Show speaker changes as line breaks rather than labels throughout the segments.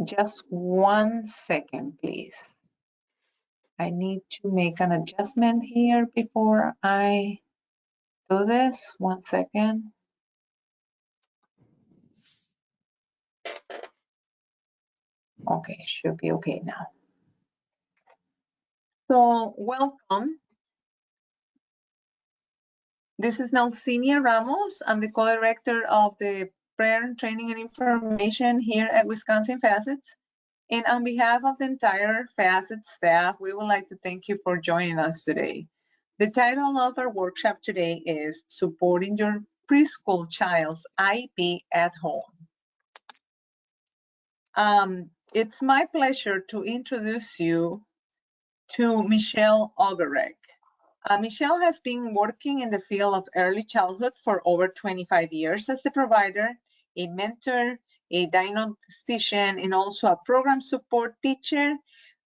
Just 1 second, please. I need to make an adjustment here before I do this. 1 second. Okay, should be okay now. So welcome. This is Nelsinia Ramos. I'm the co-director of the Parent Training and Information here at Wisconsin Facets. And on behalf of the entire Facet staff, we would like to thank you for joining us today. The title of our workshop today is Supporting Your Preschool Child's IEP at Home. It's my pleasure to introduce you to Michelle Ogerek. Michelle has been working in the field of early childhood for over 25 years as the provider, a mentor, a diagnostician, and also a program support teacher.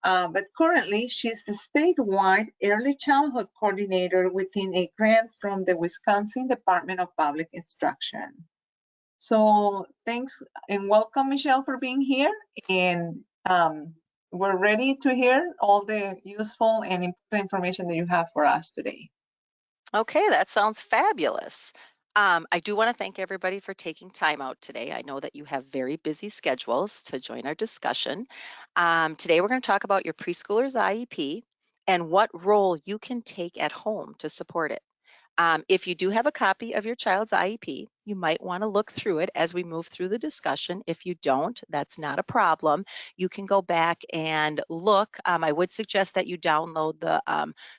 But currently, she's the statewide early childhood coordinator within a grant from the Wisconsin Department of Public Instruction. So thanks and welcome, Michelle, for being here. And we're ready to hear all the useful and important information that you have for us today.
Okay, that sounds fabulous. I do want to thank everybody for taking time out today. I know that you have very busy schedules to join our discussion. Today we're going to talk about your preschooler's IEP and what role you can take at home to support it. If you do have a copy of your child's IEP, you might want to look through it as we move through the discussion. If you don't, that's not a problem. You can go back and look. I would suggest that you download the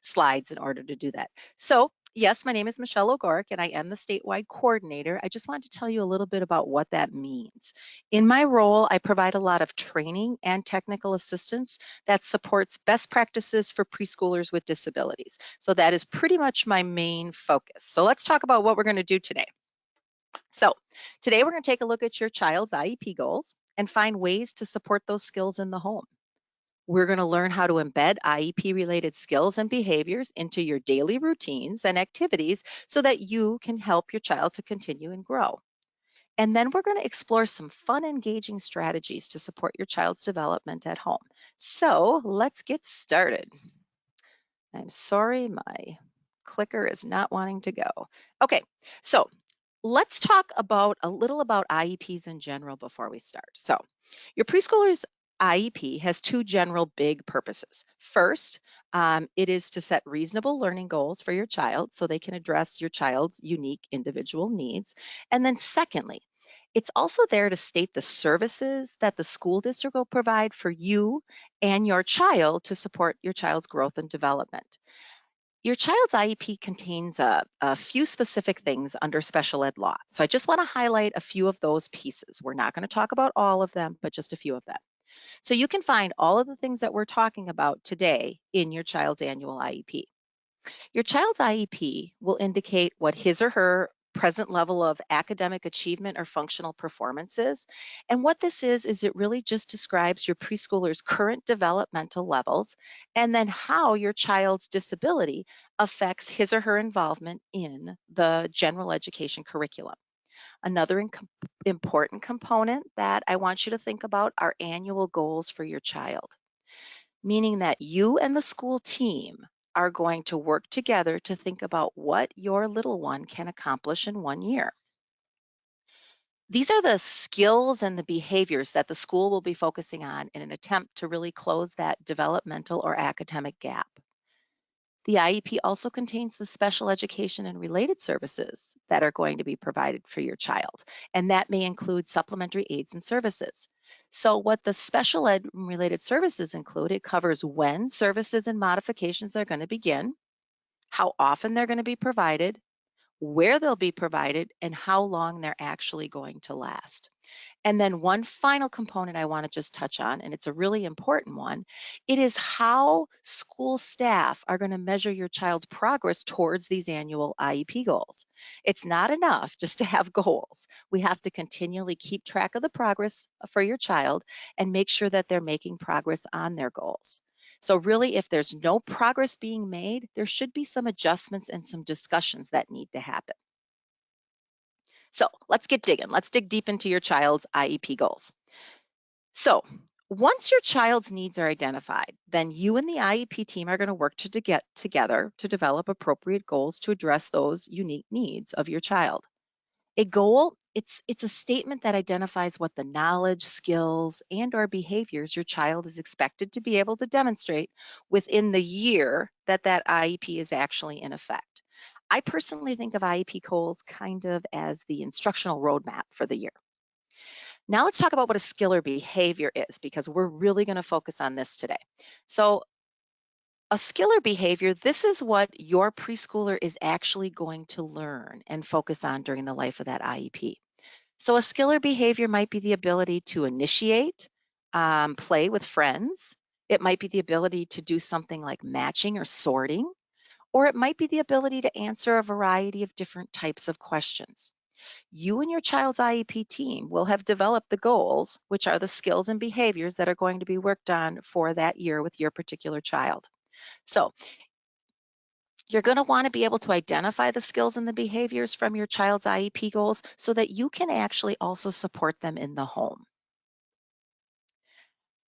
slides in order to do that. So yes, my name is Michelle O'Gork, and I am the statewide coordinator. I just wanted to tell you a little bit about what that means. In my role, I provide a lot of training and technical assistance that supports best practices for preschoolers with disabilities. So that is pretty much my main focus. So let's talk about what we're going to do today. So today we're going to take a look at your child's IEP goals and find ways to support those skills in the home. We're going to learn how to embed IEP-related skills and behaviors into your daily routines and activities so that you can help your child to continue and grow. And then we're going to explore some fun, engaging strategies to support your child's development at home. So let's get started. I'm sorry, my clicker is not wanting to go. Okay, so let's talk about a little about IEPs in general before we start. So your preschooler's IEP has two general big purposes. First, it is to set reasonable learning goals for your child so they can address your child's unique individual needs. And then secondly, it's also there to state the services that the school district will provide for you and your child to support your child's growth and development. Your child's IEP contains a few specific things under special ed law. So I just want to highlight a few of those pieces. We're not going to talk about all of them, but just a few of them. So you can find all of the things that we're talking about today in your child's annual IEP. Your child's IEP will indicate what his or her present level of academic achievement or functional performance is. And what this is it really just describes your preschooler's current developmental levels and then how your child's disability affects his or her involvement in the general education curriculum. Another important component that I want you to think about are annual goals for your child, meaning that you and the school team are going to work together to think about what your little one can accomplish in 1 year. These are the skills and the behaviors that the school will be focusing on in an attempt to really close that developmental or academic gap. The IEP also contains the special education and related services that are going to be provided for your child, and that may include supplementary aids and services. So what the special ed related services include, it covers when services and modifications are going to begin, how often they're going to be provided, where they'll be provided, and how long they're actually going to last. And then one final component I want to just touch on, and it's a really important one, it is how school staff are going to measure your child's progress towards these annual IEP goals. It's not enough just to have goals. We have to continually keep track of the progress for your child and make sure that they're making progress on their goals. So really, if there's no progress being made, there should be some adjustments and some discussions that need to happen. So let's get digging. Let's dig deep into your child's IEP goals. So once your child's needs are identified, then you and the IEP team are going to work to get together to develop appropriate goals to address those unique needs of your child. A goal, it's a statement that identifies what the knowledge, skills, and or behaviors your child is expected to be able to demonstrate within the year that that IEP is actually in effect. I personally think of IEP goals kind of as the instructional roadmap for the year. Now let's talk about what a skill or behavior is, because we're really going to focus on this today. So a skill or behavior, this is what your preschooler is actually going to learn and focus on during the life of that IEP. So a skill or behavior might be the ability to initiate, play with friends. It might be the ability to do something like matching or sorting, or it might be the ability to answer a variety of different types of questions. You and your child's IEP team will have developed the goals, which are the skills and behaviors that are going to be worked on for that year with your particular child. So you're going to want to be able to identify the skills and the behaviors from your child's IEP goals so that you can actually also support them in the home.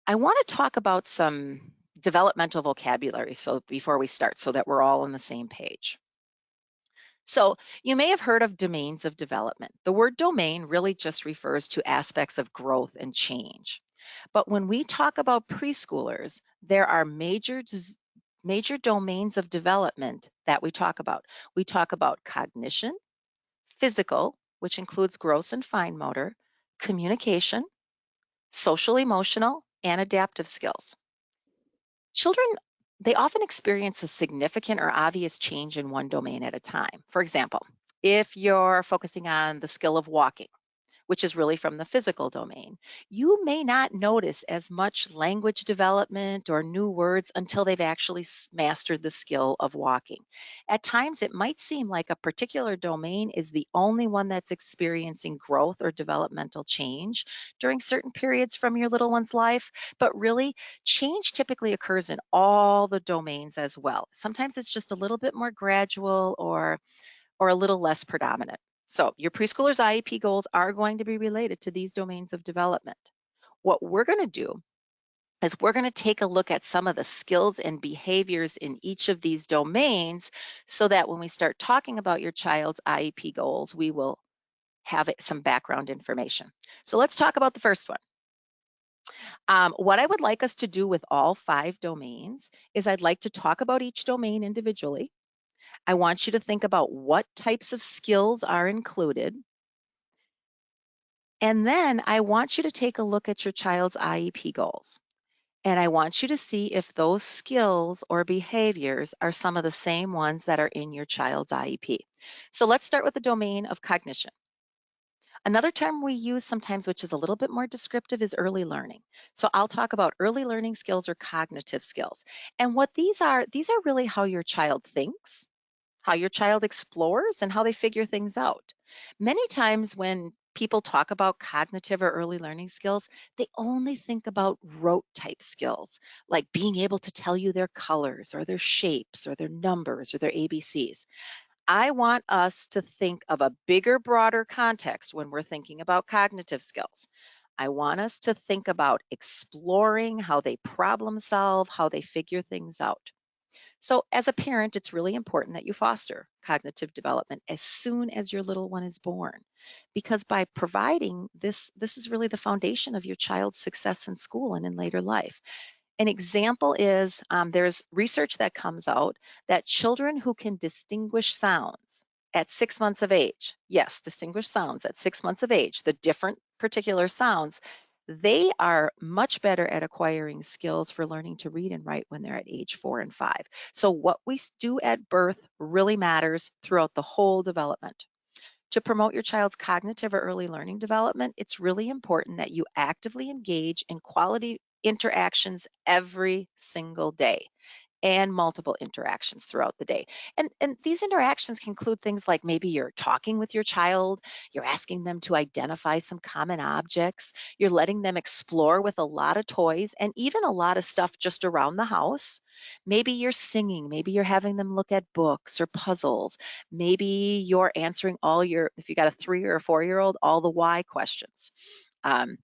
I want to talk about some developmental vocabulary so before we start so that we're all on the same page. So you may have heard of domains of development. The word domain really just refers to aspects of growth and change. But when we talk about preschoolers, there are major domains of development that we talk about. We talk about cognition, physical, which includes gross and fine motor, communication, social emotional, and adaptive skills. Children, they often experience a significant or obvious change in one domain at a time. For example, if you're focusing on the skill of walking, which is really from the physical domain, you may not notice as much language development or new words until they've actually mastered the skill of walking. At times, it might seem like a particular domain is the only one that's experiencing growth or developmental change during certain periods from your little one's life, but really, change typically occurs in all the domains as well. Sometimes it's just a little bit more gradual or a little less predominant. So your preschooler's IEP goals are going to be related to these domains of development. What we're going to do is we're going to take a look at some of the skills and behaviors in each of these domains so that when we start talking about your child's IEP goals, we will have some background information. So let's talk about the first one. What I would like us to do with all 5 domains is I'd like to talk about each domain individually. I want you to think about what types of skills are included. And then I want you to take a look at your child's IEP goals. And I want you to see if those skills or behaviors are some of the same ones that are in your child's IEP. So let's start with the domain of cognition. Another term we use sometimes, which is a little bit more descriptive, is early learning. So I'll talk about early learning skills or cognitive skills. And what these are really how your child thinks, how your child explores, and how they figure things out. Many times when people talk about cognitive or early learning skills, they only think about rote type skills, like being able to tell you their colors or their shapes or their numbers or their ABCs. I want us to think of a bigger, broader context when we're thinking about cognitive skills. I want us to think about exploring how they problem solve, how they figure things out. So, as a parent, it's really important that you foster cognitive development as soon as your little one is born, because by providing this, this is really the foundation of your child's success in school and in later life. An example is there's research that comes out that children who can distinguish sounds at 6 months of age, yes, distinguish sounds at 6 months of age, the different particular sounds, they are much better at acquiring skills for learning to read and write when they're at age 4 and 5. So, what we do at birth really matters throughout the whole development. To promote your child's cognitive or early learning development, it's really important that you actively engage in quality interactions every single day and multiple interactions throughout the day. And these interactions can include things like maybe you're talking with your child, you're asking them to identify some common objects, you're letting them explore with a lot of toys and even a lot of stuff just around the house. Maybe you're singing, maybe you're having them look at books or puzzles. Maybe you're answering all your, if you got a 3 or a 4-year-old, all the why questions. Um,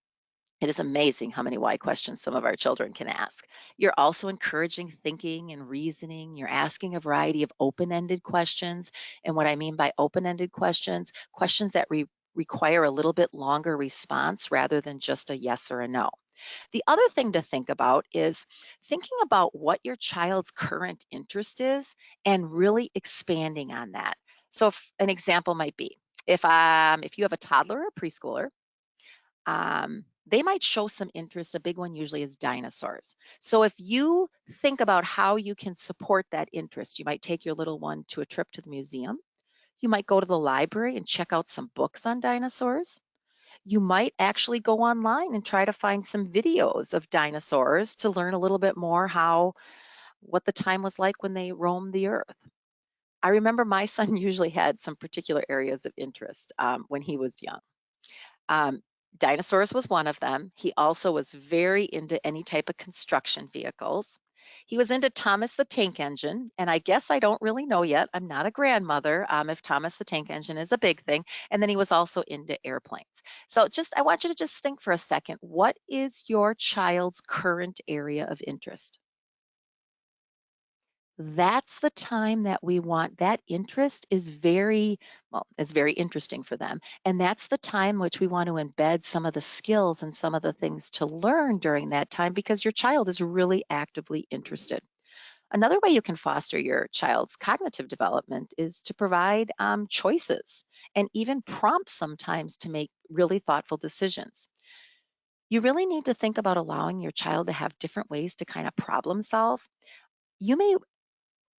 It is amazing how many why questions some of our children can ask. You're also encouraging thinking and reasoning. You're asking a variety of open-ended questions. And what I mean by open-ended questions, questions that require a little bit longer response rather than just a yes or a no. The other thing to think about is thinking about what your child's current interest is and really expanding on that. So if an example might be, if you have a toddler or a preschooler, they might show some interest. A big one usually is dinosaurs. So if you think about how you can support that interest, you might take your little one to a trip to the museum. You might go to the library and check out some books on dinosaurs. You might actually go online and try to find some videos of dinosaurs to learn a little bit more what the time was like when they roamed the earth. I remember my son usually had some particular areas of interest when he was young. Um, Dinosaurs was one of them. He also was very into any type of construction vehicles. He was into Thomas the Tank Engine, and I guess I don't really know yet. I'm not a grandmother if Thomas the Tank Engine is a big thing. And then he was also into airplanes. So I want you to just think for a second, what is your child's current area of interest? That's the time that we want. That interest is very interesting for them. And that's the time which we want to embed some of the skills and some of the things to learn during that time because your child is really actively interested. Another way you can foster your child's cognitive development is to provide choices and even prompts sometimes to make really thoughtful decisions. You really need to think about allowing your child to have different ways to kind of problem solve. You may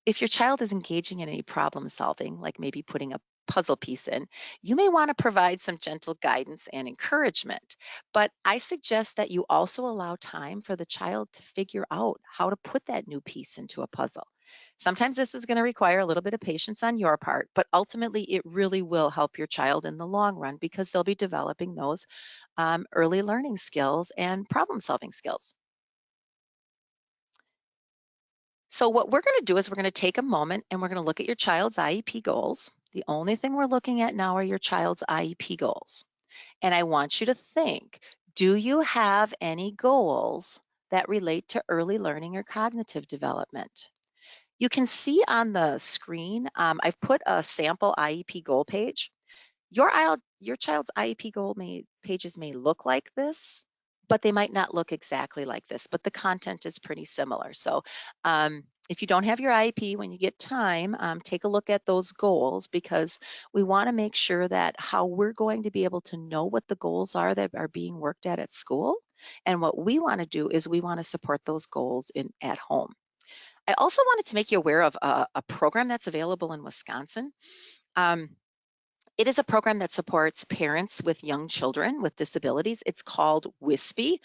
If your child is engaging in any problem solving, like maybe putting a puzzle piece in, you may want to provide some gentle guidance and encouragement. But I suggest that you also allow time for the child to figure out how to put that new piece into a puzzle. Sometimes this is going to require a little bit of patience on your part, but ultimately it really will help your child in the long run because they'll be developing those early learning skills and problem solving skills. So what we're going to do is we're going to take a moment and we're going to look at your child's IEP goals. The only thing we're looking at now are your child's IEP goals. And I want you to think, do you have any goals that relate to early learning or cognitive development? You can see on the screen, I've put a sample IEP goal page. Your child's IEP pages may look like this, but they might not look exactly like this, but the content is pretty similar. So if you don't have your IEP, when you get time, take a look at those goals because we want to make sure that how we're going to be able to know what the goals are that are being worked at school. And what we want to do is we want to support those goals at home. I also wanted to make you aware of a program that's available in Wisconsin. Um, it is a program that supports parents with young children with disabilities. It's called WISPE.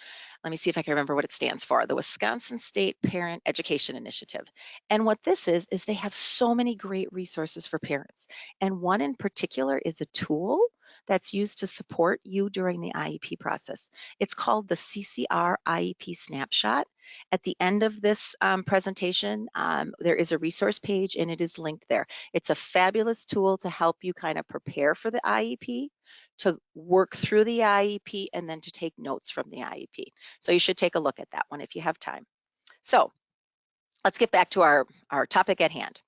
Let me see if I can remember what it stands for, the Wisconsin State Parent Education Initiative. And what this is they have so many great resources for parents. And one in particular is a tool that's used to support you during the IEP process. It's called the CCR IEP Snapshot. At the end of this presentation, there is a resource page and it is linked there. It's a fabulous tool to help you kind of prepare for the IEP, to work through the IEP, and then to take notes from the IEP. So you should take a look at that one if you have time. So let's get back to our topic at hand.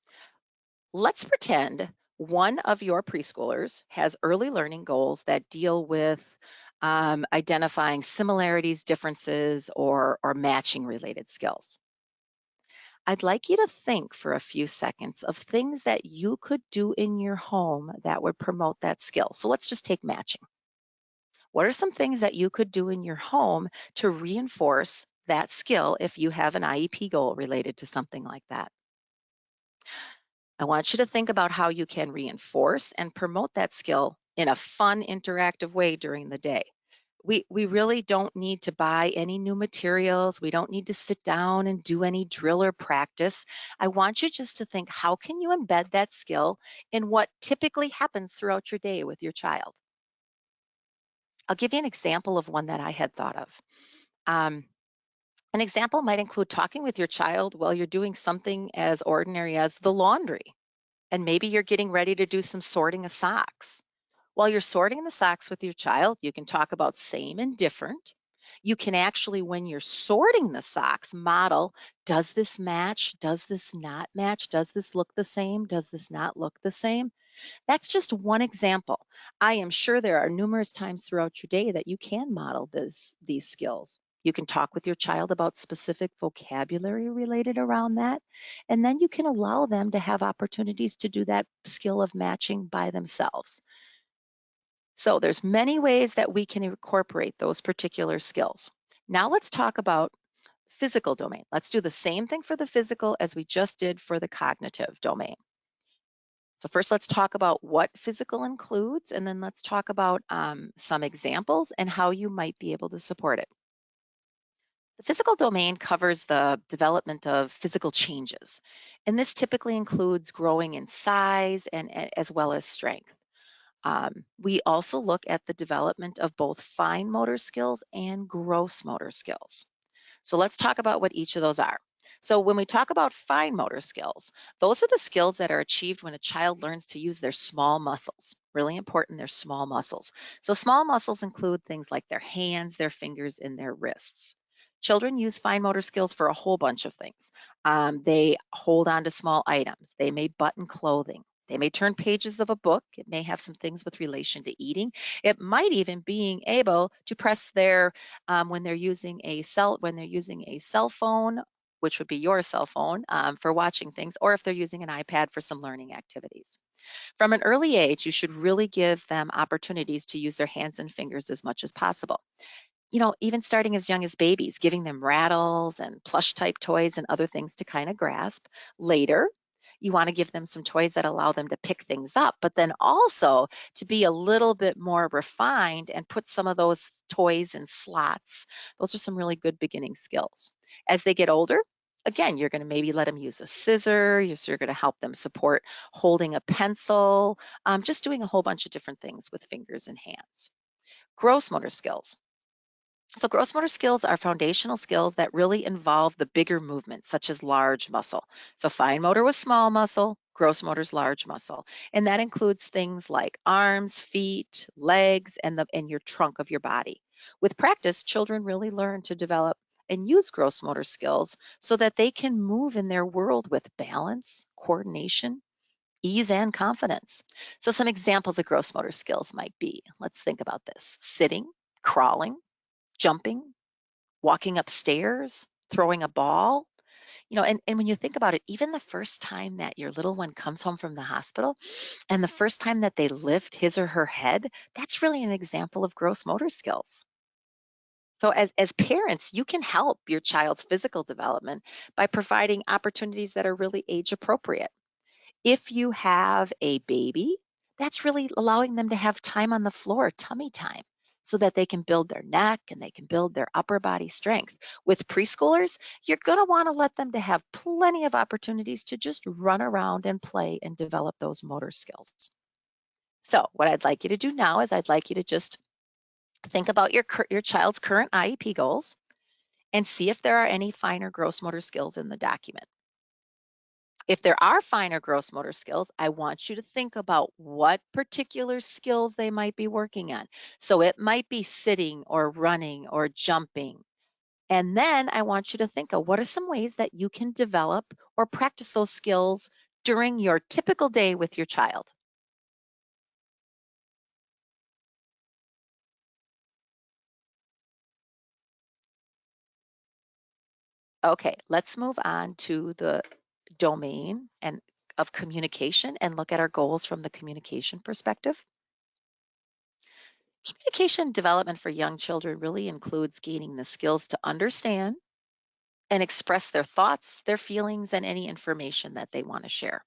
Let's pretend one of your preschoolers has early learning goals that deal with identifying similarities, differences, or matching related skills. I'd like you to think for a few seconds of things that you could do in your home that would promote that skill. So let's just take matching. What are some things that you could do in your home to reinforce that skill if you have an IEP goal related to something like that? I want you to think about how you can reinforce and promote that skill in a fun, interactive way during the day. We really don't need to buy any new materials. We don't need to sit down and do any drill or practice. I want you just to think, how can you embed that skill in what typically happens throughout your day with your child? I'll give you an example of one that I had thought of. Um, an example might include talking with your child while you're doing something as ordinary as the laundry. And maybe you're getting ready to do some sorting of socks. While you're sorting the socks with your child, you can talk about same and different. You can actually, when you're sorting the socks, model, does this match? Does this not match? Does this look the same? Does this not look the same? That's just one example. I am sure there are numerous times throughout your day that you can model these skills. You can talk with your child about specific vocabulary related around that, and then you can allow them to have opportunities to do that skill of matching by themselves. So there's many ways that we can incorporate those particular skills. Now let's talk about physical domain. Let's do the same thing for the physical as we just did for the cognitive domain. So first, let's talk about what physical includes, and then let's talk about some examples and how you might be able to support it. The physical domain covers the development of physical changes, and this typically includes growing in size and as well as strength. We also look at the development of both fine motor skills and gross motor skills. So let's talk about what each of those are. So when we talk about fine motor skills, those are the skills that are achieved when a child learns to use their small muscles. Really important, their small muscles. So small muscles include things like their hands, their fingers, and their wrists. Children use fine motor skills for a whole bunch of things. They hold on to small items. They may button clothing. They may turn pages of a book. It may have some things with relation to eating. It might even being able to press their when they're using a cell phone, which would be your cell phone for watching things, or if they're using an iPad for some learning activities. From an early age, you should really give them opportunities to use their hands and fingers as much as possible. Even starting as young as babies, giving them rattles and plush type toys and other things to kind of grasp. Later, you want to give them some toys that allow them to pick things up, but then also to be a little bit more refined and put some of those toys in slots. Those are some really good beginning skills. As they get older, again, you're going to maybe let them use a scissor. You're going to help them support holding a pencil, just doing a whole bunch of different things with fingers and hands. Gross motor skills. So gross motor skills are foundational skills that really involve the bigger movements, such as large muscle. So fine motor was small muscle, gross motor is large muscle. And that includes things like arms, feet, legs, and your trunk of your body. With practice, children really learn to develop and use gross motor skills so that they can move in their world with balance, coordination, ease, and confidence. So some examples of gross motor skills might be, let's think about this: sitting, crawling, jumping, walking upstairs, throwing a ball. And when you think about it, even the first time that your little one comes home from the hospital and the first time that they lift his or her head, that's really an example of gross motor skills. So as parents, you can help your child's physical development by providing opportunities that are really age appropriate. If you have a baby, that's really allowing them to have time on the floor, tummy time, so that they can build their neck and they can build their upper body strength. With preschoolers, you're going to want to let them to have plenty of opportunities to just run around and play and develop those motor skills. So what I'd like you to do now is I'd like you to just think about your child's current IEP goals and see if there are any finer gross motor skills in the document. If there are finer gross motor skills, I want you to think about what particular skills they might be working on. So it might be sitting or running or jumping. And then I want you to think of what are some ways that you can develop or practice those skills during your typical day with your child. Okay, let's move on to the domain and of communication and look at our goals from the communication perspective. Communication development for young children really includes gaining the skills to understand and express their thoughts, their feelings, and any information that they want to share.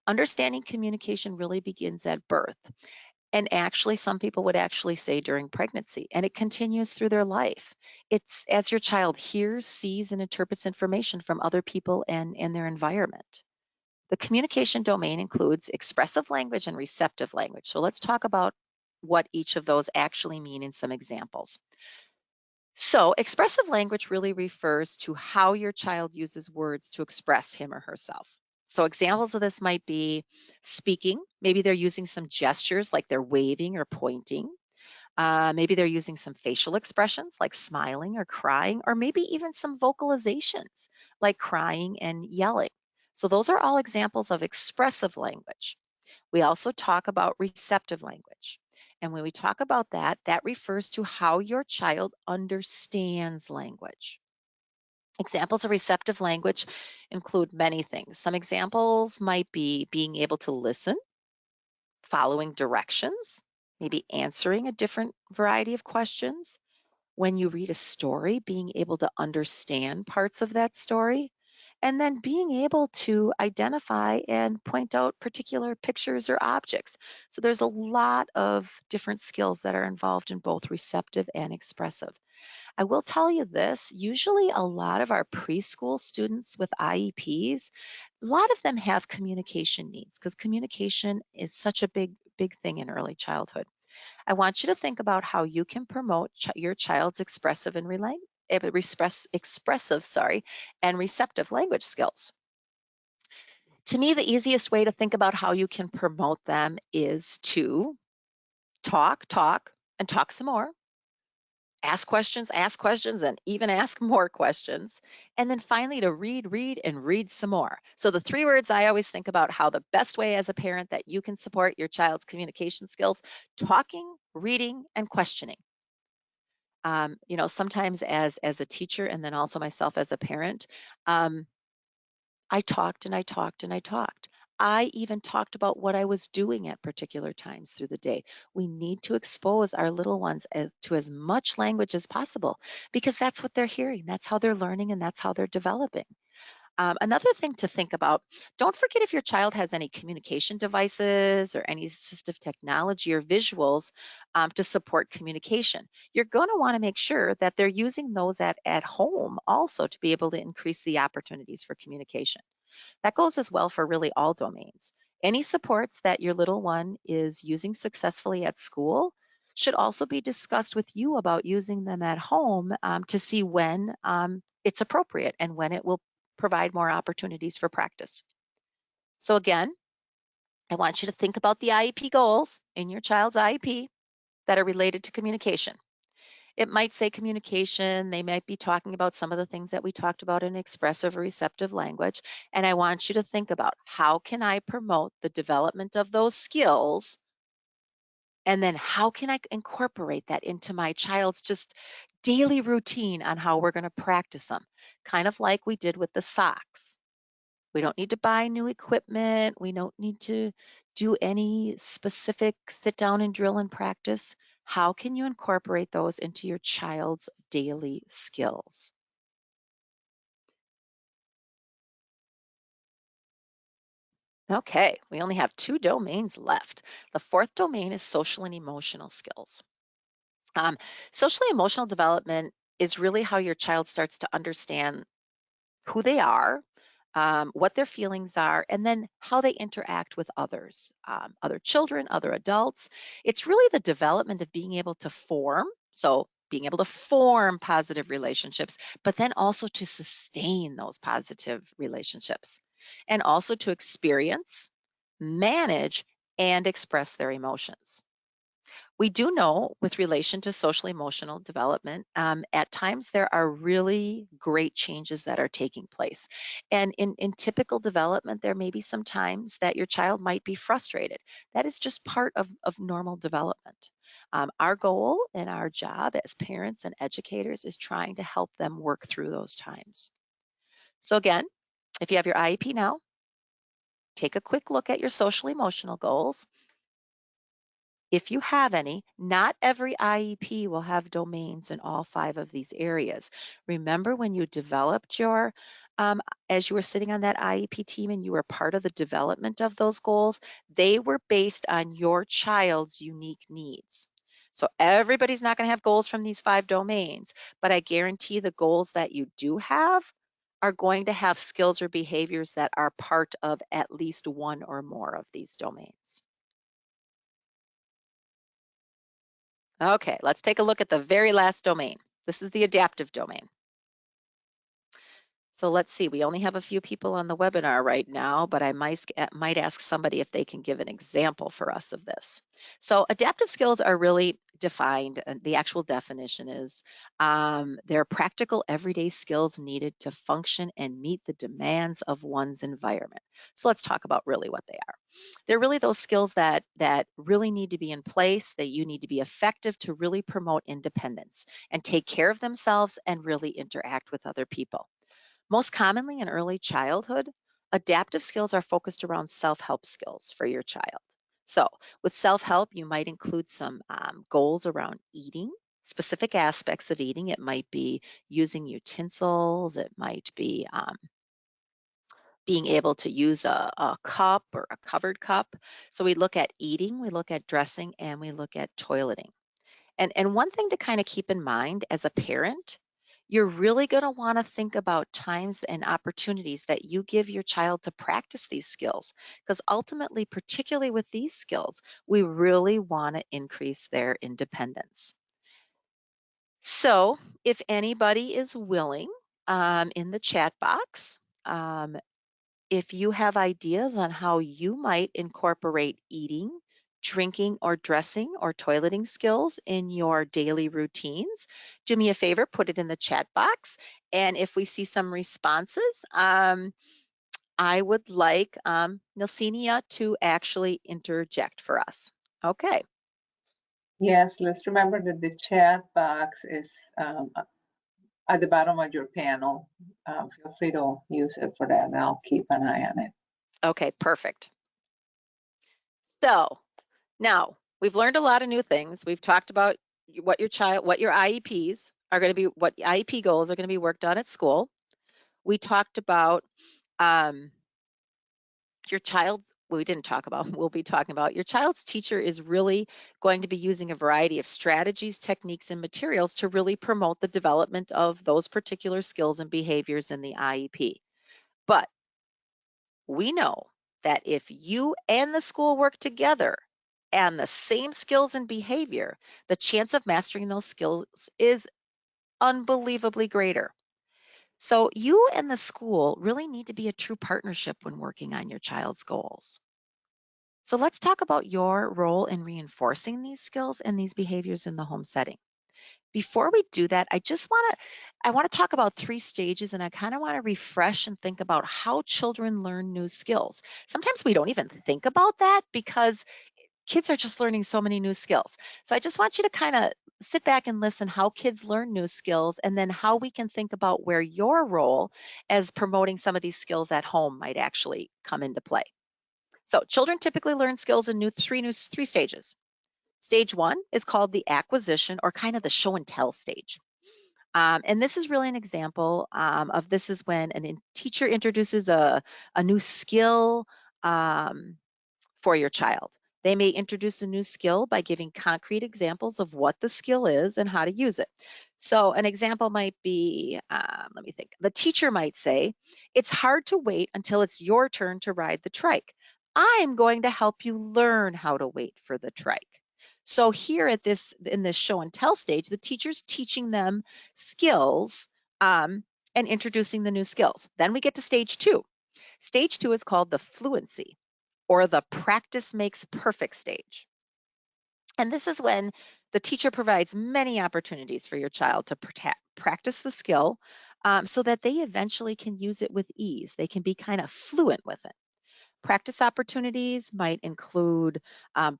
Understanding communication really begins at birth. And actually, some people would actually say during pregnancy, and it continues through their life. It's as your child hears, sees, and interprets information from other people and their environment. The communication domain includes expressive language and receptive language. So let's talk about what each of those actually mean in some examples. So expressive language really refers to how your child uses words to express him or herself. So examples of this might be speaking. Maybe they're using some gestures like they're waving or pointing. Maybe they're using some facial expressions like smiling or crying, or maybe even some vocalizations like crying and yelling. So those are all examples of expressive language. We also talk about receptive language. And when we talk about that, that refers to how your child understands language. Examples of receptive language include many things. Some examples might be being able to listen, following directions, maybe answering a different variety of questions. When you read a story, being able to understand parts of that story, and then being able to identify and point out particular pictures or objects. So there's a lot of different skills that are involved in both receptive and expressive. I will tell you this, usually a lot of our preschool students with IEPs, a lot of them have communication needs because communication is such a big thing in early childhood. I want you to think about how you can promote your child's expressive and expressive, and receptive language skills. To me, the easiest way to think about how you can promote them is to talk, and talk some more. Ask questions, and even ask more questions. And then finally to read, and read some more. So the three words I always think about how the best way as a parent that you can support your child's communication skills: talking, reading, and questioning. Sometimes as a teacher and then also myself as a parent, um, I talked and I talked and I talked. I even talked about what I was doing at particular times through the day. We need to expose our little ones to as much language as possible because that's what they're hearing, that's how they're learning, and that's how they're developing. Another thing to think about, don't forget if your child has any communication devices or any assistive technology or visuals to support communication. You're going to want to make sure that they're using those at home also to be able to increase the opportunities for communication. That goes as well for really all domains. Any supports that your little one is using successfully at school should also be discussed with you about using them at home to see when it's appropriate and when it will provide more opportunities for practice. So again, I want you to think about the IEP goals in your child's IEP that are related to communication. It might say communication. They might be talking about some of the things that we talked about in expressive or receptive language. And I want you to think about how can I promote the development of those skills? And then how can I incorporate that into my child's just daily routine on how we're going to practice them? Kind of like we did with the socks. We don't need to buy new equipment. We don't need to do any specific sit down and drill and practice. How can you incorporate those into your child's daily skills? Okay, we only have two domains left. The fourth domain is social and emotional skills. Um, Social and emotional development is really how your child starts to understand who they are, what their feelings are, and then how they interact with others, other children, other adults. It's really the development of being able to form, so being able to form positive relationships, but then also to sustain those positive relationships, and also to experience, manage, and express their emotions. We do know with relation to social emotional development, at times there are really great changes that are taking place. And in typical development, there may be some times that your child might be frustrated. That is just part of normal development. Our goal and our job as parents and educators is trying to help them work through those times. So again, if you have your IEP now, take a quick look at your social emotional goals. If you have any, not every IEP will have domains in all five of these areas. Remember when you developed um, as you were sitting on that IEP team and you were part of the development of those goals, they were based on your child's unique needs. So everybody's not going to have goals from these five domains, but I guarantee the goals that you do have are going to have skills or behaviors that are part of at least one or more of these domains. Okay, let's take a look at the very last domain. This is the adaptive domain. So let's see, we only have a few people on the webinar right now, but I might ask somebody if they can give an example for us of this. So adaptive skills are really defined, the actual definition is they're practical everyday skills needed to function and meet the demands of one's environment. So let's talk about really what they are. They're really those skills that really need to be in place, that you need to be effective to really promote independence and take care of themselves and really interact with other people. Most commonly in early childhood, adaptive skills are focused around self help skills for your child. So, with self help, you might include some goals around eating, specific aspects of eating. It might be using utensils, it might be being able to use a cup or a covered cup. So, we look at eating, we look at dressing, and we look at toileting. And one thing to kind of keep in mind as a parent, you're really going to want to think about times and opportunities that you give your child to practice these skills. Because ultimately, particularly with these skills, we really want to increase their independence. So, if anybody is willing, in the chat box, um, if you have ideas on how you might incorporate eating, drinking, or dressing or toileting skills in your daily routines, do me a favor, put it in the chat box. And if we see some responses, I would like Nilsenia to actually interject for us. Okay.
Yes, let's remember that the chat box is at the bottom of your panel. Feel free to use it for that, and I'll keep an eye on it.
Okay, perfect. So now we've learned a lot of new things. We've talked about what your IEPs are going to be, what IEP goals are going to be worked on at school. We talked about um, your child. We didn't talk about, we'll be talking about your child's teacher is really going to be using a variety of strategies, techniques, and materials to really promote the development of those particular skills and behaviors in the IEP. But we know that if you and the school work together and the same skills and behavior, the chance of mastering those skills is unbelievably greater. So, you and the school really need to be a true partnership when working on your child's goals. So, let's talk about your role in reinforcing these skills and these behaviors in the home setting. Before we do that, I want to talk about three stages, and I kind of want to refresh and think about how children learn new skills. Sometimes we don't even think about that because kids are just learning so many new skills. So I just want you to kind of sit back and listen how kids learn new skills, and then how we can think about where your role as promoting some of these skills at home might actually come into play. So children typically learn skills in three stages. Stage one is called the acquisition, or kind of the show and tell stage. And this is really an example of this is when teacher introduces a new skill um, for your child. They may introduce a new skill by giving concrete examples of what the skill is and how to use it. So, an example might be let me think. The teacher might say, "It's hard to wait until it's your turn to ride the trike. I'm going to help you learn how to wait for the trike." So, here in this show and tell stage, the teacher's teaching them skills and introducing the new skills. Then we get to stage two. Stage two is called the fluency, or the practice makes perfect stage. And this is when the teacher provides many opportunities for your child to practice the skill so that they eventually can use it with ease. They can be kind of fluent with it. Practice opportunities might include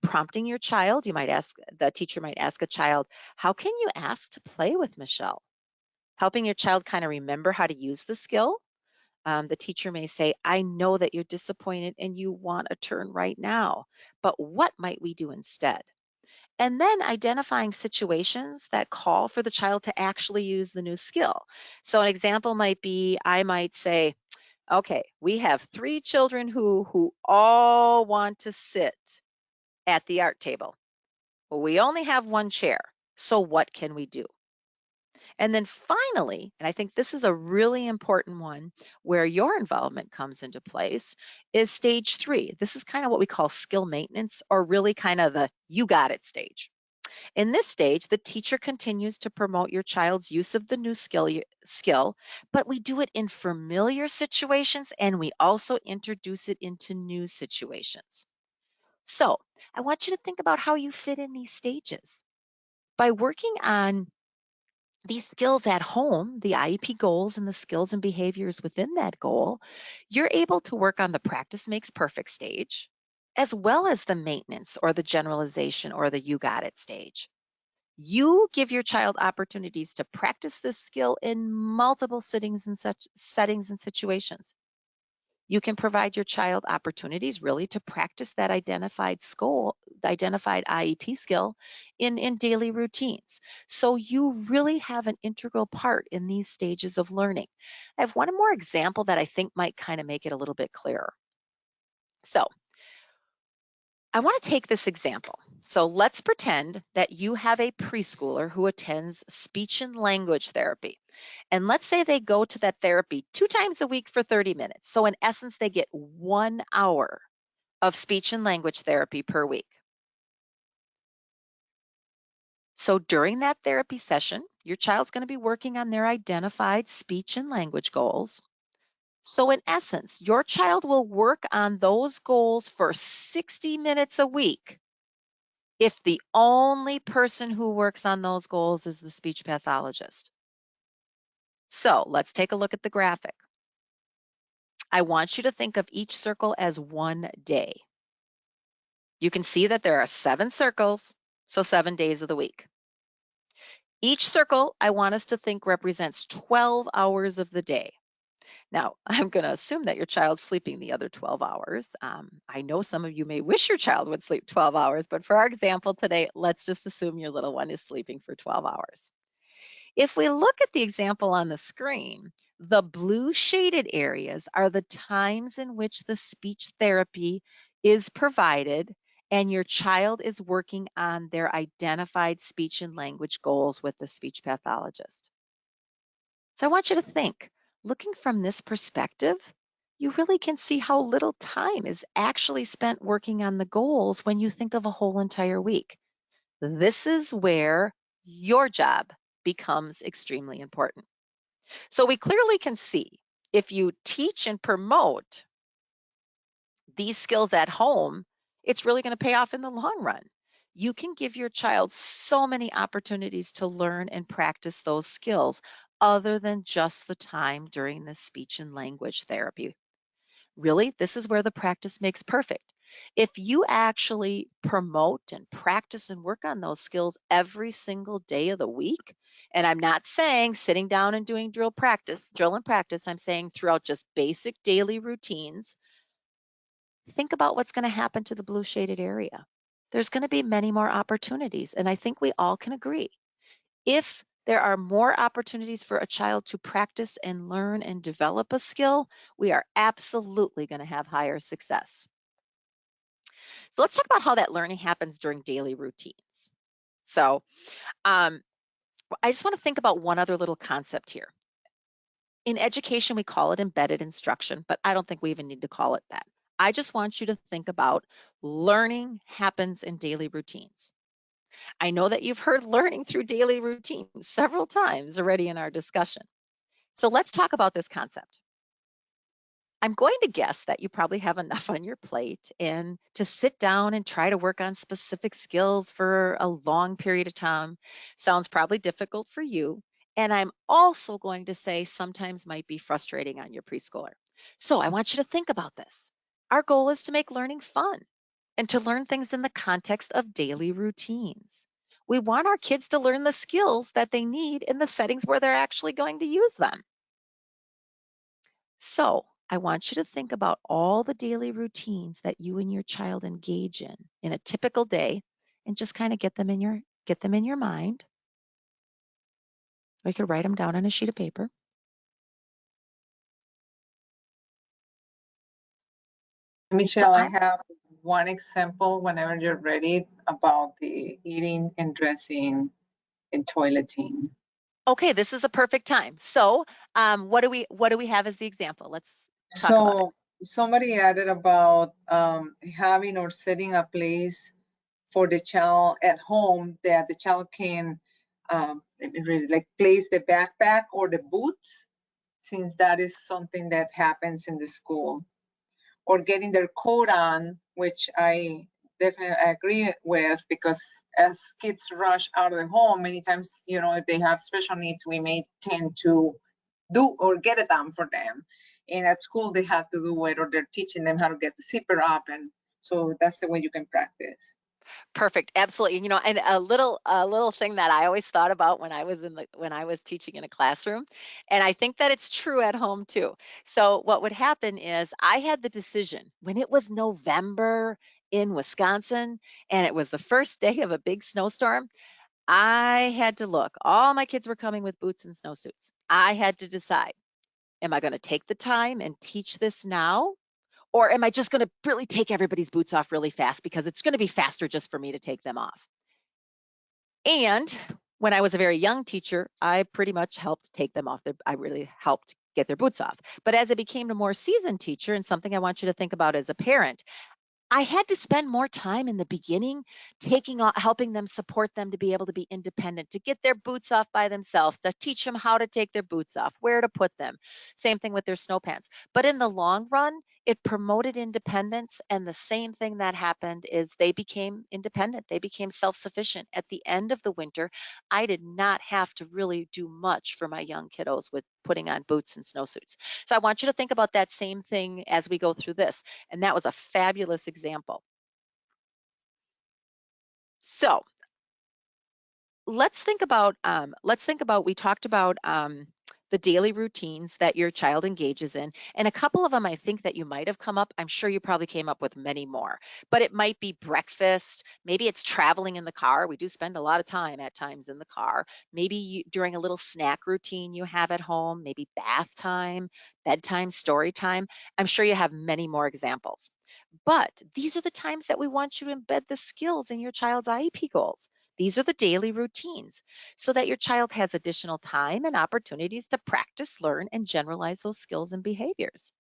prompting your child. The teacher might ask a child, "How can you ask to play with Michelle?" Helping your child kind of remember how to use the skill. The teacher may say, "I know that you're disappointed and you want a turn right now, but what might we do instead?" And then identifying situations that call for the child to actually use the new skill. So an example might be, I might say, "Okay, we have three children who all want to sit at the art table. Well, we only have one chair. So what can we do?" And then finally, and I think this is a really important one where your involvement comes into place, is stage three. This is kind of what we call skill maintenance, or really kind of the "you got it" stage. In this stage, the teacher continues to promote your child's use of the new skill, but we do it in familiar situations, and we also introduce it into new situations. So I want you to think about how you fit in these stages. By working on these skills at home, the IEP goals and the skills and behaviors within that goal, you're able to work on the practice makes perfect stage, as well as the maintenance or the generalization or the you got it stage. You give your child opportunities to practice this skill in multiple settings and situations. You can provide your child opportunities really to practice that identified IEP skill in daily routines. So you really have an integral part in these stages of learning. I have one more example that I think might kind of make it a little bit clearer. So I want to take this example. So let's pretend that you have a preschooler who attends speech and language therapy. And let's say they go to that therapy 2 times a week for 30 minutes. So in essence, they get 1 hour of speech and language therapy per week. So during that therapy session, your child's going to be working on their identified speech and language goals. So in essence, your child will work on those goals for 60 minutes a week if the only person who works on those goals is the speech pathologist. So let's take a look at the graphic. I want you to think of each circle as one day. You can see that there are 7 circles, so 7 days of the week. Each circle, I want us to think represents 12 hours of the day. Now, I'm going to assume that your child's sleeping the other 12 hours. I know some of you may wish your child would sleep 12 hours, but for our example today, let's just assume your little one is sleeping for 12 hours. If we look at the example on the screen, the blue shaded areas are the times in which the speech therapy is provided and your child is working on their identified speech and language goals with the speech pathologist. So I want you to think, looking from this perspective, you really can see how little time is actually spent working on the goals when you think of a whole entire week. This is where your job becomes extremely important. So we clearly can see if you teach and promote these skills at home, it's really going to pay off in the long run. You can give your child so many opportunities to learn and practice those skills other than just the time during the speech and language therapy. Really, this is where the practice makes perfect. If you actually promote and practice and work on those skills every single day of the week, and I'm not saying sitting down and doing drill and practice, I'm saying throughout just basic daily routines, think about what's going to happen to the blue shaded area. There's going to be many more opportunities, and I think we all can agree. If there are more opportunities for a child to practice and learn and develop a skill, we are absolutely going to have higher success. So let's talk about how that learning happens during daily routines. So I just want to think about one other little concept here. In education, we call it embedded instruction, but I don't think we even need to call it that. I just want you to think about learning happens in daily routines. I know that you've heard learning through daily routines several times already in our discussion. So let's talk about this concept. I'm going to guess that you probably have enough on your plate and to sit down and try to work on specific skills for a long period of time sounds probably difficult for you. And I'm also going to say sometimes might be frustrating on your preschooler. So I want you to think about this. Our goal is to make learning fun and to learn things in the context of daily routines. We want our kids to learn the skills that they need in the settings where they're actually going to use them. So I want you to think about all the daily routines that you and your child engage in a typical day and just kind of get them in your mind. Or you could write them down on a sheet of paper. So
Michelle, I have one example whenever you're ready about the eating and dressing and toileting.
okay, this is a perfect time. So what do we have as the example? Let's talk about it.
So somebody added about having or setting a place for the child at home that the child can like place the backpack or the boots, since that is something that happens in the school, or getting their coat on, which I definitely I agree with, because as kids rush out of the home, many times, if they have special needs, we may tend to do or get it done for them. And at school, they have to do it, or they're teaching them how to get the zipper up. And so that's the way you can practice.
Perfect. Absolutely. And a little thing that I always thought about when I was teaching in a classroom, and I think that it's true at home too. So what would happen is I had the decision when it was November in Wisconsin and it was the first day of a big snowstorm. I had to look. All my kids were coming with boots and snowsuits. I had to decide, am I going to take the time and teach this now? Or am I just going to really take everybody's boots off really fast because it's going to be faster just for me to take them off? And when I was a very young teacher, I pretty much helped take them off. I really helped get their boots off. But as I became a more seasoned teacher, and something I want you to think about as a parent, I had to spend more time in the beginning helping them, support them to be able to be independent, to get their boots off by themselves, to teach them how to take their boots off, where to put them. Same thing with their snow pants. But in the long run, it promoted independence. And the same thing that happened is they became independent. They became self-sufficient. At the end of the winter, I did not have to really do much for my young kiddos with putting on boots and snowsuits. So I want you to think about that same thing as we go through this. And that was a fabulous example. So let's think about we talked about the daily routines that your child engages in, and a couple of them I think that you might have come up. I'm sure you probably came up with many more, but it might be breakfast. Maybe it's traveling in the car. We do spend a lot of time at times in the car. Maybe during a little snack routine you have at home, maybe bath time, bedtime, story time. I'm sure you have many more examples. But these are the times that we want you to embed the skills in your child's IEP goals. These are the daily routines so that your child has additional time and opportunities to practice, learn, and generalize those skills and behaviors.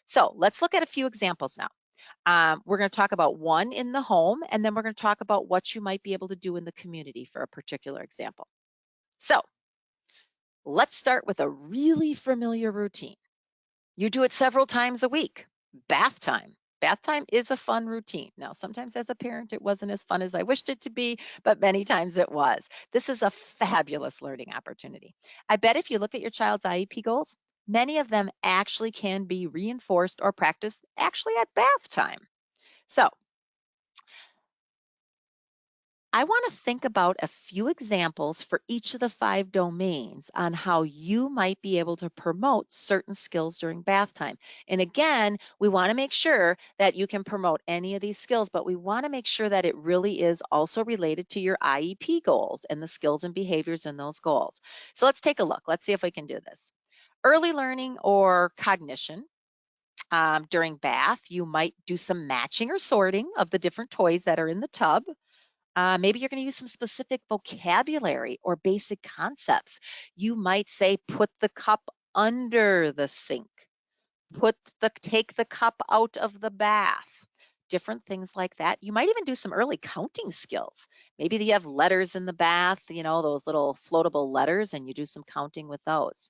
So let's look at a few examples now. We're going to talk about one in the home, and then we're going to talk about what you might be able to do in the community for a particular example. So let's start with a really familiar routine. You do it several times a week. Bath time. Bath time is a fun routine. Now, sometimes as a parent, it wasn't as fun as I wished it to be, but many times it was. This is a fabulous learning opportunity. I bet if you look at your child's IEP goals, many of them actually can be reinforced or practiced actually at bath time. So I want to think about a few examples for each of the 5 domains on how you might be able to promote certain skills during bath time. And again, we want to make sure that you can promote any of these skills, but we want to make sure that it really is also related to your IEP goals and the skills and behaviors in those goals. So let's take a look. Let's see if we can do this. Early learning or cognition. During bath, you might do some matching or sorting of the different toys that are in the tub. Maybe you're going to use some specific vocabulary or basic concepts. You might say, put the cup under the sink, take the cup out of the bath, different things like that. You might even do some early counting skills. Maybe you have letters in the bath, those little floatable letters, and you do some counting with those.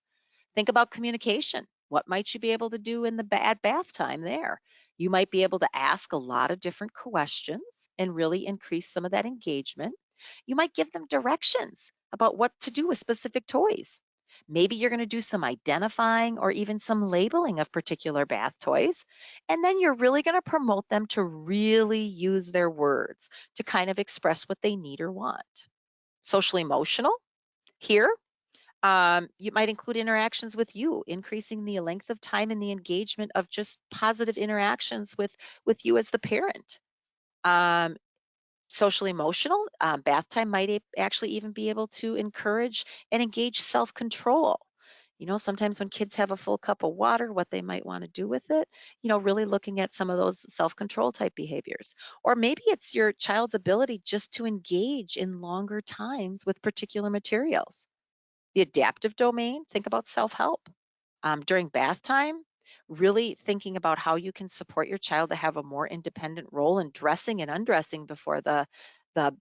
Think about communication. What might you be able to do in the at bath time there? You might be able to ask a lot of different questions and really increase some of that engagement. You might give them directions about what to do with specific toys. Maybe you're going to do some identifying or even some labeling of particular bath toys. And then you're really going to promote them to really use their words to kind of express what they need or want. Social emotional here, you might include interactions with you, increasing the length of time and the engagement of just positive interactions with you as the parent. Um, Social emotional, bath time might actually even be able to encourage and engage self-control. Sometimes when kids have a full cup of water, what they might want to do with it, really looking at some of those self-control type behaviors. Or maybe it's your child's ability just to engage in longer times with particular materials. The adaptive domain, think about self-help. During bath time, really thinking about how you can support your child to have a more independent role in dressing and undressing before the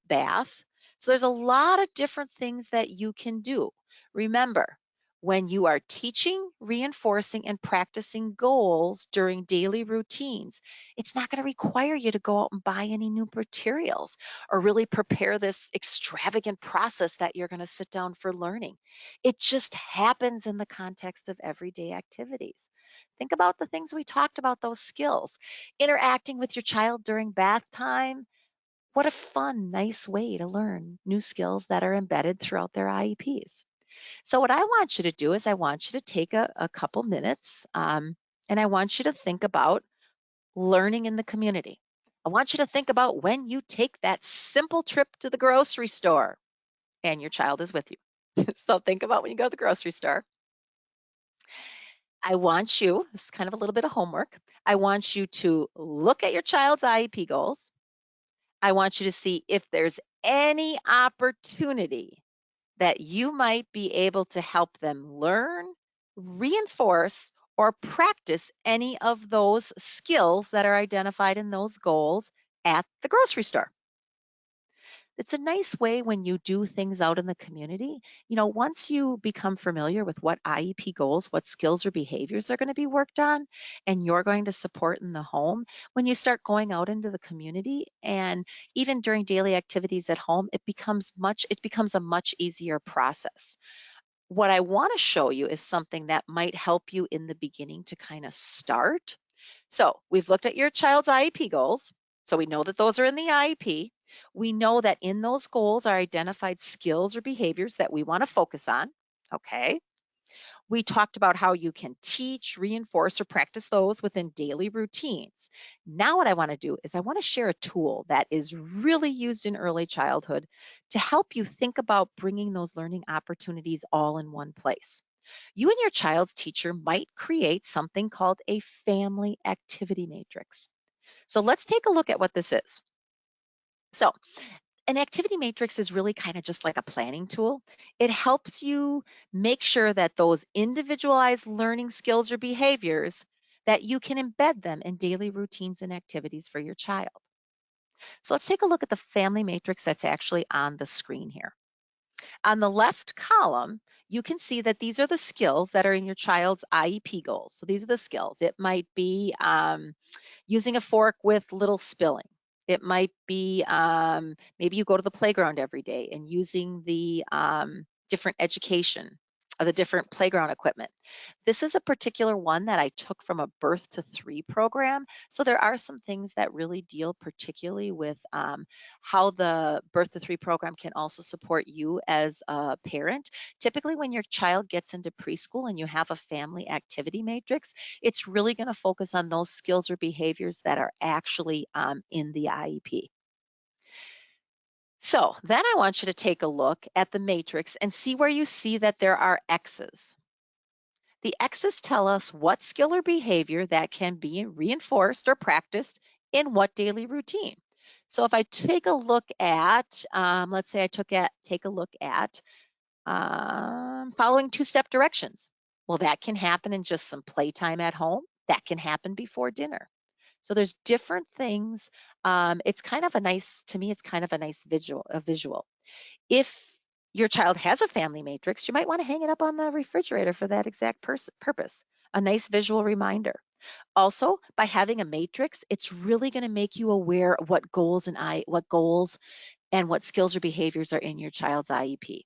bath. So there's a lot of different things that you can do. Remember, When you are teaching, reinforcing, and practicing goals during daily routines, it's not going to require you to go out and buy any new materials or really prepare this extravagant process that you're going to sit down for learning. It just happens in the context of everyday activities. Think about the things we talked about, those skills. Interacting with your child during bath time. What a fun, nice way to learn new skills that are embedded throughout their IEPs. So what I want you to do is I want you to take a couple minutes and I want you to think about learning in the community. I want you to think about when you take that simple trip to the grocery store and your child is with you. So think about when you go to the grocery store. I want you, this is kind of a little bit of homework. I want you to look at your child's IEP goals. I want you to see if there's any opportunity that you might be able to help them learn, reinforce, or practice any of those skills that are identified in those goals at the grocery store. It's a nice way when you do things out in the community. Once you become familiar with what IEP goals, what skills or behaviors are going to be worked on, and you're going to support in the home, when you start going out into the community and even during daily activities at home, it becomes a much easier process. What I want to show you is something that might help you in the beginning to kind of start. So we've looked at your child's IEP goals. So we know that those are in the IEP. We know that in those goals are identified skills or behaviors that we want to focus on. Okay. We talked about how you can teach, reinforce, or practice those within daily routines. Now, what I want to do is I want to share a tool that is really used in early childhood to help you think about bringing those learning opportunities all in one place. You and your child's teacher might create something called a family activity matrix. So let's take a look at what this is. So, an activity matrix is really kind of just like a planning tool. It helps you make sure that those individualized learning skills or behaviors that you can embed them in daily routines and activities for your child. So let's take a look at the family matrix that's actually on the screen here. On the left column, you can see that these are the skills that are in your child's IEP goals. So these are the skills. It might be using a fork with little spilling. It might be maybe you go to the playground every day and using the different education or the different playground equipment. This is a particular one that I took from a birth to three program. So there are some things that really deal particularly with how the birth to three program can also support you as a parent. Typically, when your child gets into preschool and you have a family activity matrix, it's really going to focus on those skills or behaviors that are actually in the IEP. So then I want you to take a look at the matrix and see where you see that there are X's. The X's tell us what skill or behavior that can be reinforced or practiced in what daily routine. So if I take a look at, let's say take a look at following two-step directions. Well, that can happen in just some playtime at home. That can happen before dinner. So there's different things. It's kind of a nice, to me, it's kind of a nice visual. If your child has a family matrix, you might want to hang it up on the refrigerator for that exact purpose. A nice visual reminder. Also, by having a matrix, it's really going to make you aware of what goals and what skills or behaviors are in your child's IEP.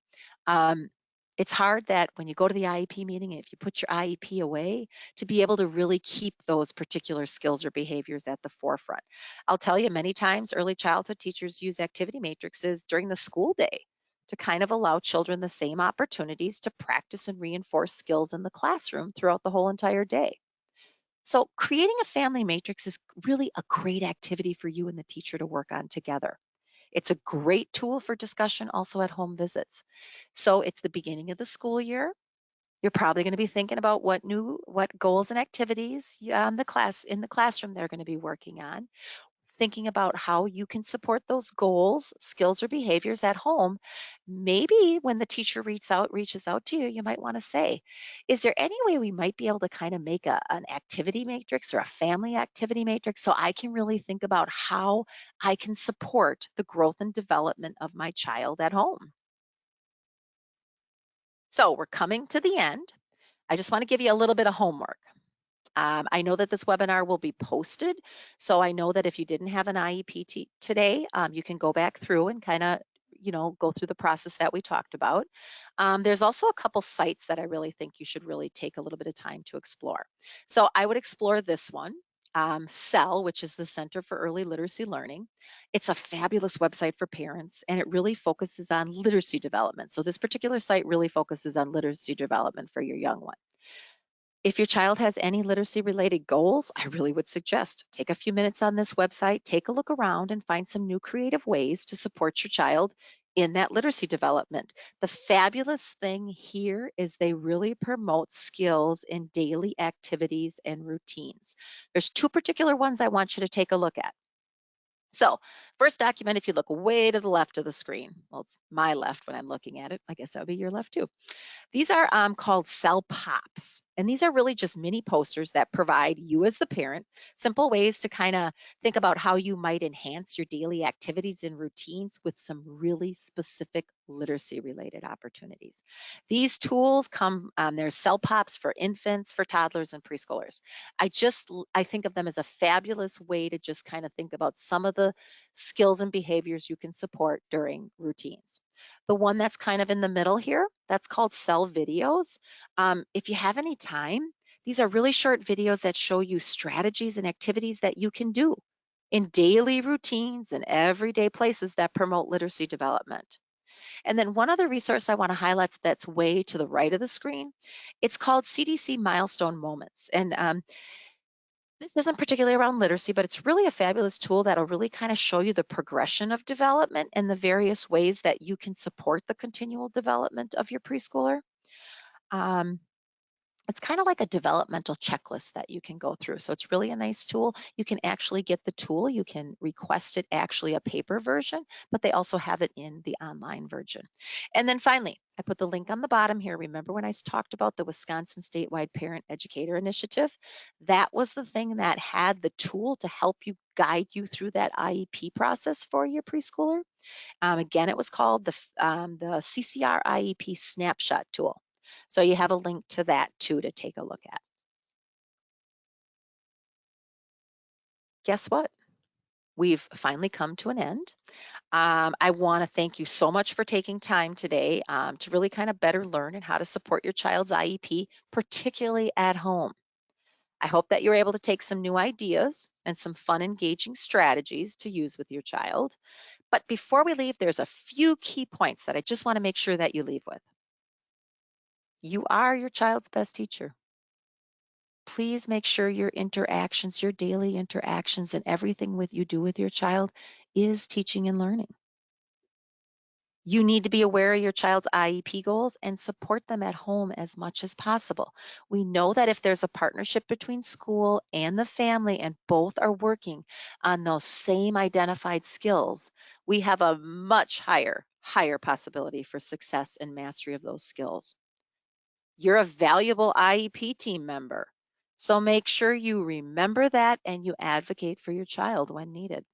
It's hard that when you go to the IEP meeting, if you put your IEP away, to be able to really keep those particular skills or behaviors at the forefront. I'll tell you many times early childhood teachers use activity matrices during the school day to kind of allow children the same opportunities to practice and reinforce skills in the classroom throughout the whole entire day. So creating a family matrix is really a great activity for you and the teacher to work on together. It's a great tool for discussion also at home visits. So it's the beginning of the school year. You're probably going to be thinking about what goals and activities in the classroom they're going to be working on, thinking about how you can support those goals, skills, or behaviors at home. Maybe when the teacher reaches out to you, you might want to say, is there any way we might be able to kind of make an activity matrix or a family activity matrix so I can really think about how I can support the growth and development of my child at home? So we're coming to the end. I just want to give you a little bit of homework. I know that this webinar will be posted, so I know that if you didn't have an IEP today, you can go back through and kind of, go through the process that we talked about. There's also a couple sites that I really think you should really take a little bit of time to explore. So I would explore this one, CEL, which is the Center for Early Literacy Learning. It's a fabulous website for parents, and it really focuses on literacy development. So this particular site really focuses on literacy development for your young one. If your child has any literacy related goals, I really would suggest take a few minutes on this website, take a look around and find some new creative ways to support your child in that literacy development. The fabulous thing here is they really promote skills in daily activities and routines. There's two particular ones I want you to take a look at. So, first document, if you look way to the left of the screen, well, it's my left when I'm looking at it. I guess that would be your left too. These are called cell pops. And these are really just mini posters that provide you as the parent simple ways to kind of think about how you might enhance your daily activities and routines with some really specific literacy related opportunities. These tools come, there's cell pops for infants, for toddlers and preschoolers. I think of them as a fabulous way to just kind of think about some of the skills and behaviors you can support during routines. The one that's kind of in the middle here, that's called Cell Videos. If you have any time, these are really short videos that show you strategies and activities that you can do in daily routines and everyday places that promote literacy development. And then one other resource I want to highlight that's way to the right of the screen, it's called CDC Milestone Moments. And this isn't particularly around literacy, but it's really a fabulous tool that'll really kind of show you the progression of development and the various ways that you can support the continual development of your preschooler. Um, it's kind of like a developmental checklist that you can go through. So it's really a nice tool. You can actually get the tool. You can request it actually a paper version, but they also have it in the online version. And then finally, I put the link on the bottom here. Remember when I talked about the Wisconsin Statewide Parent Educator Initiative? That was the thing that had the tool to help you guide you through that IEP process for your preschooler. Again, it was called the CCR IEP Snapshot Tool. So you have a link to that too to take a look at. Guess what? We've finally come to an end. I want to thank you so much for taking time today to really kind of better learn and how to support your child's IEP, particularly at home. I hope that you're able to take some new ideas and some fun, engaging strategies to use with your child. But before we leave, there's a few key points that I just want to make sure that you leave with. You are your child's best teacher. Please make sure your interactions, your daily interactions, and everything with you do with your child is teaching and learning. You need to be aware of your child's IEP goals and support them at home as much as possible. We know that if there's a partnership between school and the family and both are working on those same identified skills, we have a much higher possibility for success and mastery of those skills. You're a valuable IEP team member. So make sure you remember that and you advocate for your child when needed.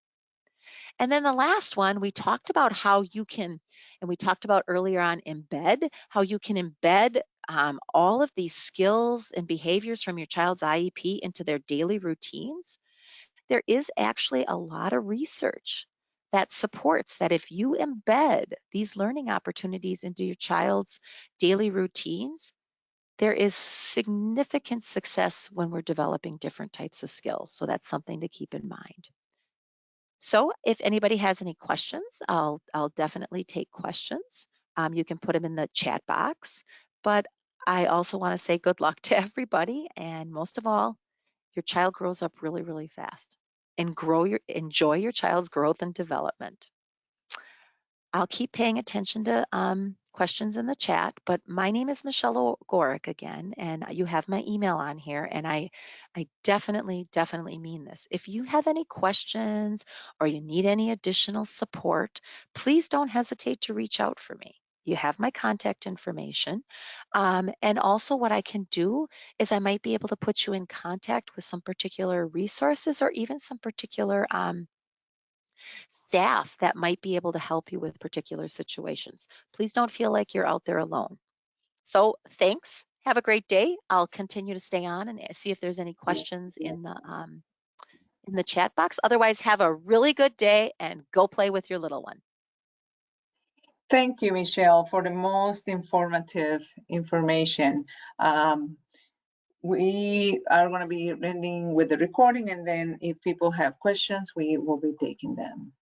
And then the last one, we talked about how you can, and we talked about earlier on embed, how you can embed all of these skills and behaviors from your child's IEP into their daily routines. There is actually a lot of research that supports that if you embed these learning opportunities into your child's daily routines, there is significant success when we're developing different types of skills. So that's something to keep in mind. So if anybody has any questions, I'll definitely take questions. You can put them in the chat box, but I also want to say good luck to everybody. And most of all, your child grows up really, really fast and enjoy your child's growth and development. I'll keep paying attention to questions in the chat, but my name is Michelle Gorick again, and you have my email on here, and I definitely mean this. If you have any questions or you need any additional support, please don't hesitate to reach out for me. You have my contact information. And also what I can do is I might be able to put you in contact with some particular resources or even some particular staff that might be able to help you with particular situations. Please don't feel like you're out there alone. So thanks. Have a great day. I'll continue to stay on and see if there's any questions in the chat box. Otherwise, have a really good day and go play with your little one.
Thank you, Michelle, for the most informative information. We are going to be ending with the recording, and then if people have questions, we will be taking them.